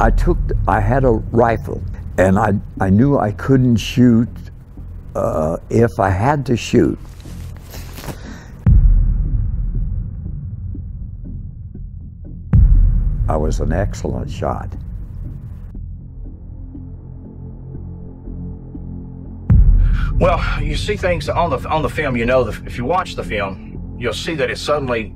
I had a rifle, and I knew I couldn't shoot if I had to shoot. I was an excellent shot. Well, you see things on the film. You know, if you watch the film, you'll see that it suddenly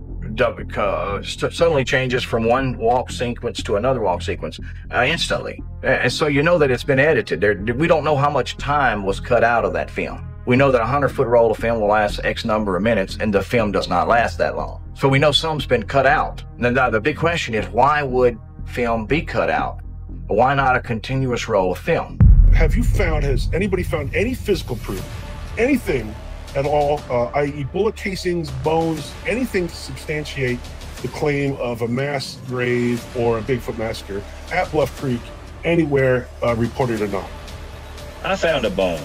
changes from one walk sequence to another walk sequence instantly, and so you know that it's been edited. We don't know how much time was cut out of that film. We know that a 100-foot roll of film will last X number of minutes, and the film does not last that long. So we know some's been cut out. And then the big question is, why would film be cut out? Why not a continuous roll of film? Have you found, has anybody found any physical proof, anything at all, i.e. bullet casings, bones, anything to substantiate the claim of a mass grave or a Bigfoot massacre at Bluff Creek, anywhere reported or not? I found a bone.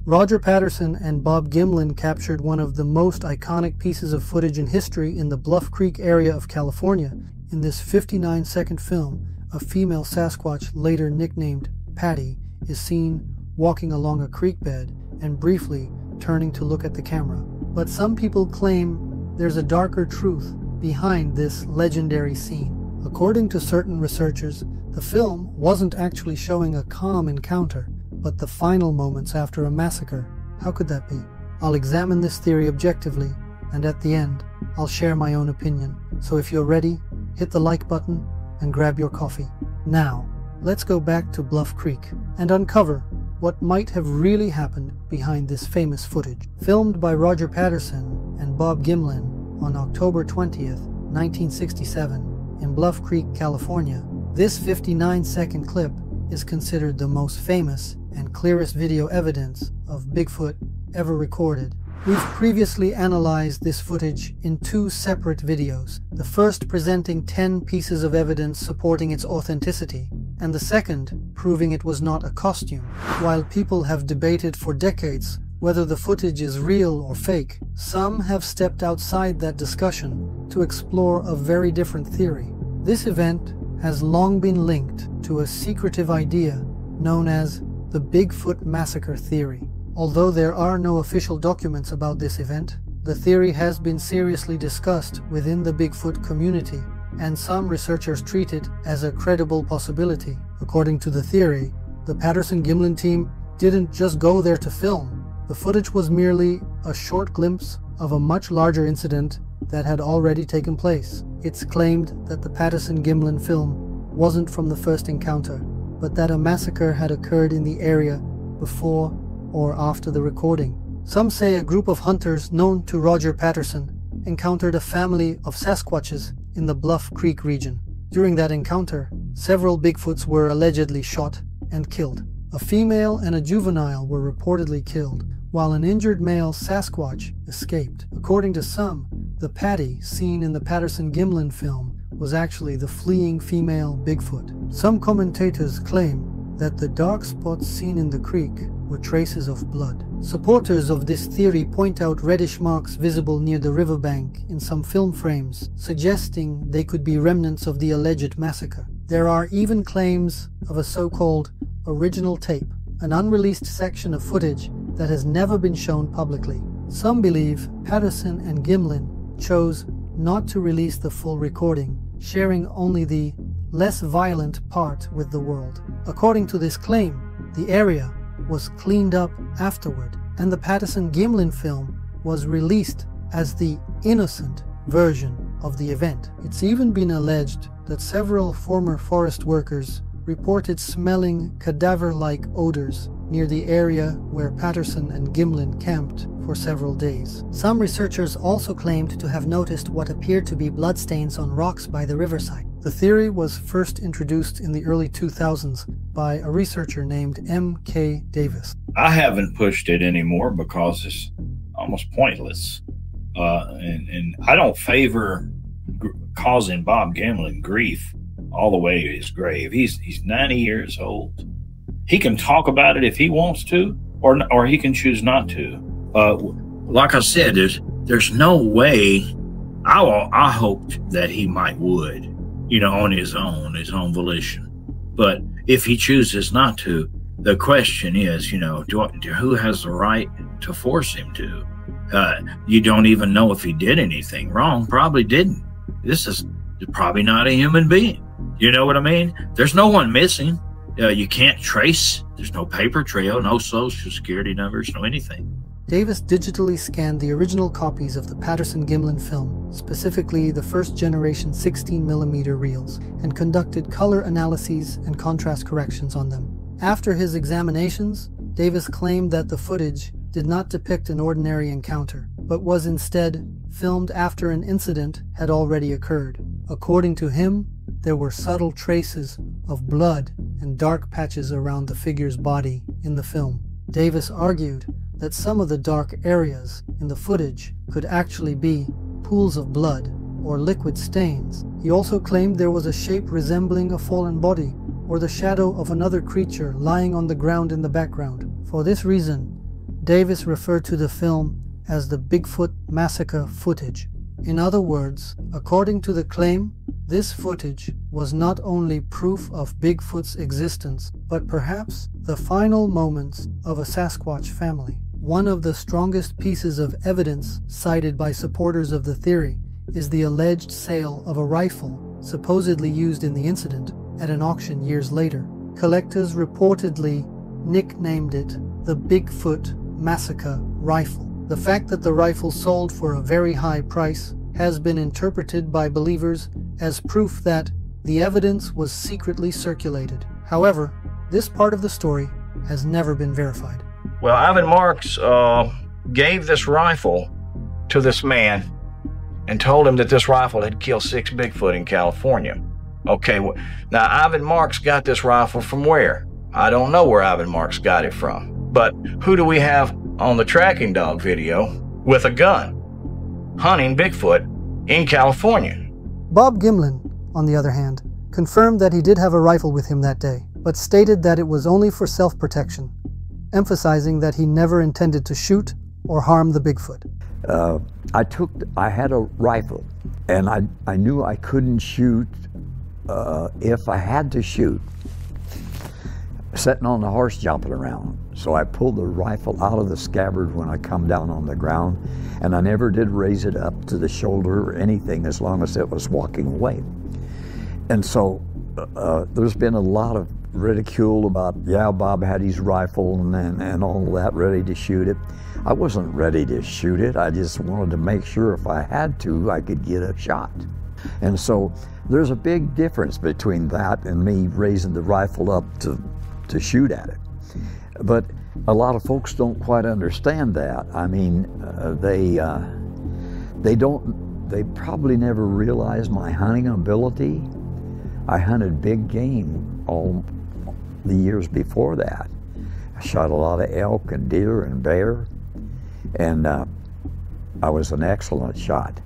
Roger Patterson and Bob Gimlin captured one of the most iconic pieces of footage in history in the Bluff Creek area of California. In this 59-second film, a female Sasquatch, later nicknamed Patty, is seen walking along a creek bed and briefly turning to look at the camera. But some people claim there's a darker truth behind this legendary scene. According to certain researchers, the film wasn't actually showing a calm encounter, but the final moments after a massacre. How could that be? I'll examine this theory objectively, and at the end, I'll share my own opinion. So if you're ready, hit the like button and grab your coffee. Now, let's go back to Bluff Creek and uncover what might have really happened behind this famous footage. Filmed by Roger Patterson and Bob Gimlin on October 20th, 1967, in Bluff Creek, California, this 59-second clip is considered the most famous and clearest video evidence of Bigfoot ever recorded. We've previously analyzed this footage in two separate videos, the first presenting 10 pieces of evidence supporting its authenticity, and the second proving it was not a costume. While people have debated for decades whether the footage is real or fake, some have stepped outside that discussion to explore a very different theory. This event has long been linked to a secretive idea known as the Bigfoot Massacre theory. Although there are no official documents about this event, the theory has been seriously discussed within the Bigfoot community, and some researchers treat it as a credible possibility. According to the theory, the Patterson-Gimlin team didn't just go there to film. The footage was merely a short glimpse of a much larger incident that had already taken place. It's claimed that the Patterson-Gimlin film wasn't from the first encounter, but that a massacre had occurred in the area before or after the recording. Some say a group of hunters known to Roger Patterson encountered a family of Sasquatches in the Bluff Creek region. During that encounter, several Bigfoots were allegedly shot and killed. A female and a juvenile were reportedly killed, while an injured male Sasquatch escaped. According to some, the Patty seen in the Patterson-Gimlin film was actually the fleeing female Bigfoot. Some commentators claim that the dark spots seen in the creek were traces of blood. Supporters of this theory point out reddish marks visible near the riverbank in some film frames, suggesting they could be remnants of the alleged massacre. There are even claims of a so-called original tape, an unreleased section of footage that has never been shown publicly. Some believe Patterson and Gimlin chose not to release the full recording, sharing only the less violent part with the world. According to this claim, the area was cleaned up afterward, and the Patterson-Gimlin film was released as the innocent version of the event. It's even been alleged that several former forest workers reported smelling cadaver-like odors near the area where Patterson and Gimlin camped for several days. Some researchers also claimed to have noticed what appeared to be bloodstains on rocks by the riverside. The theory was first introduced in the early 2000s by a researcher named M.K. Davis. I haven't pushed it anymore because it's almost pointless. And I don't favor causing Bob Gimlin grief all the way to his grave. He's 90 years old. He can talk about it if he wants to, or he can choose not to. Like I said, there's no way I hoped that he would, on his own volition. But if he chooses not to, the question is, who has the right to force him to? You don't even know if he did anything wrong. Probably didn't. This is probably not a human being. You know what I mean? There's no one missing. You can't trace. There's no paper trail, no social security numbers, no anything. Davis digitally scanned the original copies of the Patterson-Gimlin film, specifically the first-generation 16mm reels, and conducted color analyses and contrast corrections on them. After his examinations, Davis claimed that the footage did not depict an ordinary encounter, but was instead filmed after an incident had already occurred. According to him, there were subtle traces of blood and dark patches around the figure's body in the film. Davis argued that some of the dark areas in the footage could actually be pools of blood or liquid stains. He also claimed there was a shape resembling a fallen body or the shadow of another creature lying on the ground in the background. For this reason, Davis referred to the film as the Bigfoot Massacre footage. In other words, according to the claim, this footage was not only proof of Bigfoot's existence, but perhaps the final moments of a Sasquatch family. One of the strongest pieces of evidence cited by supporters of the theory is the alleged sale of a rifle supposedly used in the incident at an auction years later. Collectors reportedly nicknamed it the Bigfoot Massacre rifle. The fact that the rifle sold for a very high price has been interpreted by believers as proof that the evidence was secretly circulated. However, this part of the story has never been verified. Well, Ivan Marks gave this rifle to this man and told him that this rifle had killed 6 Bigfoot in California. Okay, now Ivan Marks got this rifle from where? I don't know where Ivan Marks got it from. But who do we have on the tracking dog video with a gun hunting Bigfoot in California? Bob Gimlin, on the other hand, confirmed that he did have a rifle with him that day, but stated that it was only for self-protection, emphasizing that he never intended to shoot or harm the Bigfoot. I had a rifle, and I knew I couldn't shoot if I had to shoot, sitting on the horse jumping around. So I pulled the rifle out of the scabbard when I come down on the ground, and I never did raise it up to the shoulder or anything as long as it was walking away. And so there's been a lot of ridicule about, yeah, Bob had his rifle and all that, ready to shoot it. I wasn't ready to shoot it. I just wanted to make sure if I had to, I could get a shot. And so there's a big difference between that and me raising the rifle up to shoot at it. But a lot of folks don't quite understand that. I mean, they probably never realized my hunting ability. I hunted big game all the years before that. I shot a lot of elk and deer and bear, and I was an excellent shot.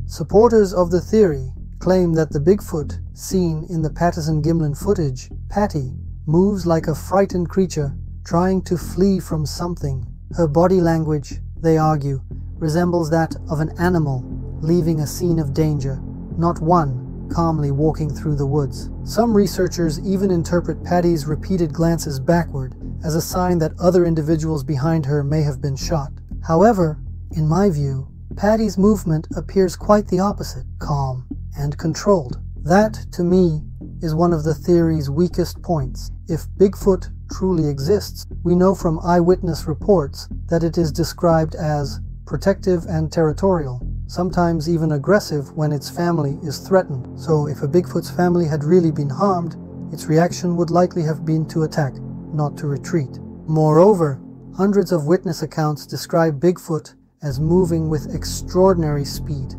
Supporters of the theory claim that the Bigfoot seen in the Patterson-Gimlin footage, Patty, moves like a frightened creature trying to flee from something. Her body language, they argue, resembles that of an animal leaving a scene of danger, not one calmly walking through the woods. Some researchers even interpret Patty's repeated glances backward as a sign that other individuals behind her may have been shot. However, in my view, Patty's movement appears quite the opposite, calm and controlled. That, to me, is one of the theory's weakest points. If Bigfoot truly exists, we know from eyewitness reports that it is described as protective and territorial, sometimes even aggressive when its family is threatened. So if a Bigfoot's family had really been harmed, its reaction would likely have been to attack, not to retreat. Moreover, hundreds of witness accounts describe Bigfoot as moving with extraordinary speed.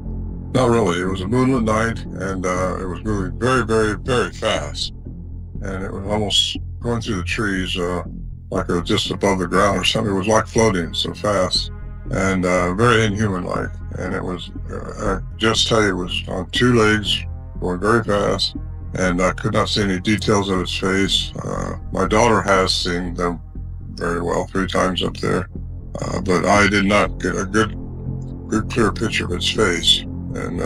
Not really. It was a moonlit night, and it was moving very, very, very fast. And it was almost going through the trees, like it was just above the ground or something. It was like floating so fast, and very inhuman-like. And it was, I just tell you, it was on 2 legs, going very fast, and I could not see any details of its face. My daughter has seen them very well 3 times up there, but I did not get a good clear picture of its face. and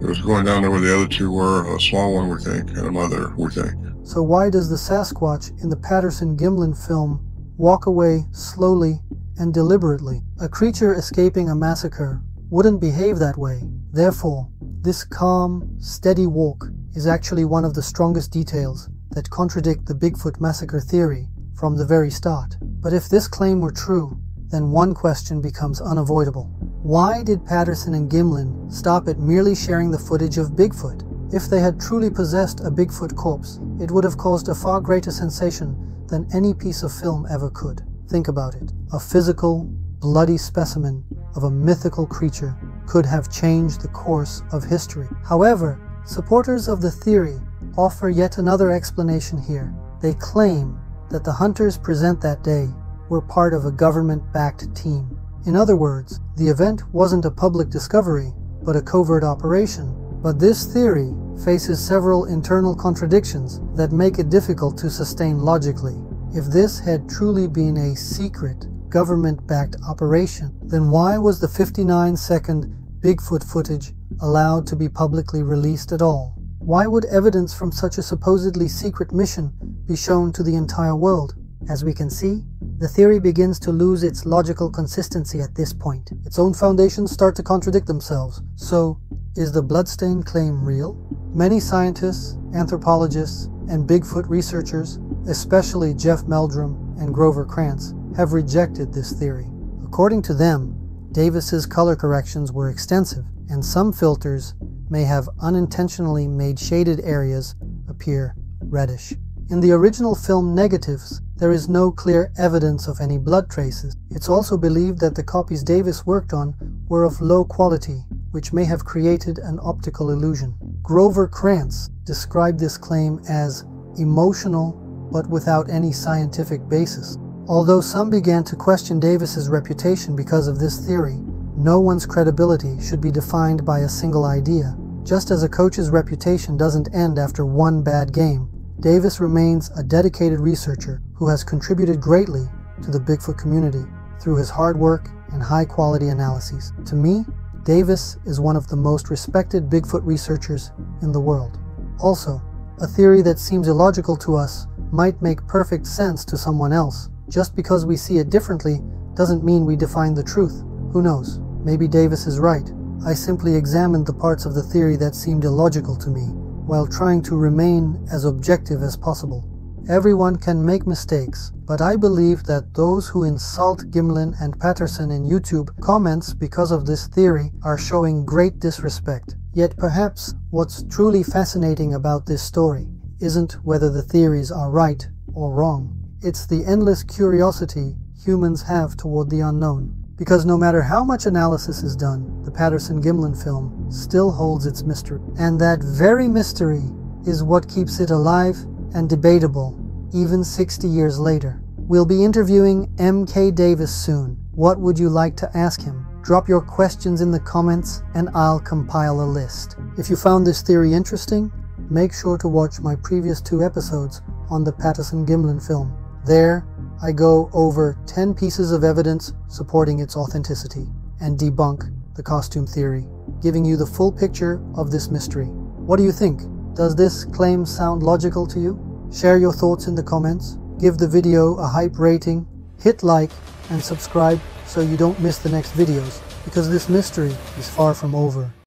it was going down there where the other two were, a small one, we think, and a mother, we think. So why does the Sasquatch in the Patterson-Gimlin film walk away slowly and deliberately? A creature escaping a massacre wouldn't behave that way. Therefore, this calm, steady walk is actually one of the strongest details that contradict the Bigfoot massacre theory from the very start. But if this claim were true, then one question becomes unavoidable. Why did Patterson and Gimlin stop at merely sharing the footage of Bigfoot? If they had truly possessed a Bigfoot corpse, it would have caused a far greater sensation than any piece of film ever could. Think about it. A physical, bloody specimen of a mythical creature could have changed the course of history. However, supporters of the theory offer yet another explanation here. They claim that the hunters present that day were part of a government-backed team. In other words, the event wasn't a public discovery, but a covert operation. But this theory faces several internal contradictions that make it difficult to sustain logically. If this had truly been a secret, government-backed operation, then why was the 59-second Bigfoot footage allowed to be publicly released at all? Why would evidence from such a supposedly secret mission be shown to the entire world? As we can see, the theory begins to lose its logical consistency at this point. Its own foundations start to contradict themselves. So, is the bloodstain claim real? Many scientists, anthropologists, and Bigfoot researchers, especially Jeff Meldrum and Grover Krantz, have rejected this theory. According to them, Davis's color corrections were extensive, and some filters may have unintentionally made shaded areas appear reddish. In the original film negatives, there is no clear evidence of any blood traces. It's also believed that the copies Davis worked on were of low quality, which may have created an optical illusion. Grover Krantz described this claim as emotional, but without any scientific basis. Although some began to question Davis's reputation because of this theory, no one's credibility should be defined by a single idea. Just as a coach's reputation doesn't end after one bad game, Davis remains a dedicated researcher who has contributed greatly to the Bigfoot community through his hard work and high-quality analyses. To me, Davis is one of the most respected Bigfoot researchers in the world. Also, a theory that seems illogical to us might make perfect sense to someone else. Just because we see it differently doesn't mean we define the truth. Who knows? Maybe Davis is right. I simply examined the parts of the theory that seemed illogical to me, while trying to remain as objective as possible. Everyone can make mistakes, but I believe that those who insult Gimlin and Patterson in YouTube comments because of this theory are showing great disrespect. Yet perhaps what's truly fascinating about this story isn't whether the theories are right or wrong. It's the endless curiosity humans have toward the unknown. Because no matter how much analysis is done, the Patterson-Gimlin film still holds its mystery. And that very mystery is what keeps it alive and debatable, even 60 years later. We'll be interviewing M.K. Davis soon. What would you like to ask him? Drop your questions in the comments and I'll compile a list. If you found this theory interesting, make sure to watch my previous 2 episodes on the Patterson-Gimlin film. There, I go over 10 pieces of evidence supporting its authenticity and debunk the costume theory, giving you the full picture of this mystery. What do you think? Does this claim sound logical to you? Share your thoughts in the comments, give the video a hype rating, hit like, and subscribe so you don't miss the next videos, because this mystery is far from over.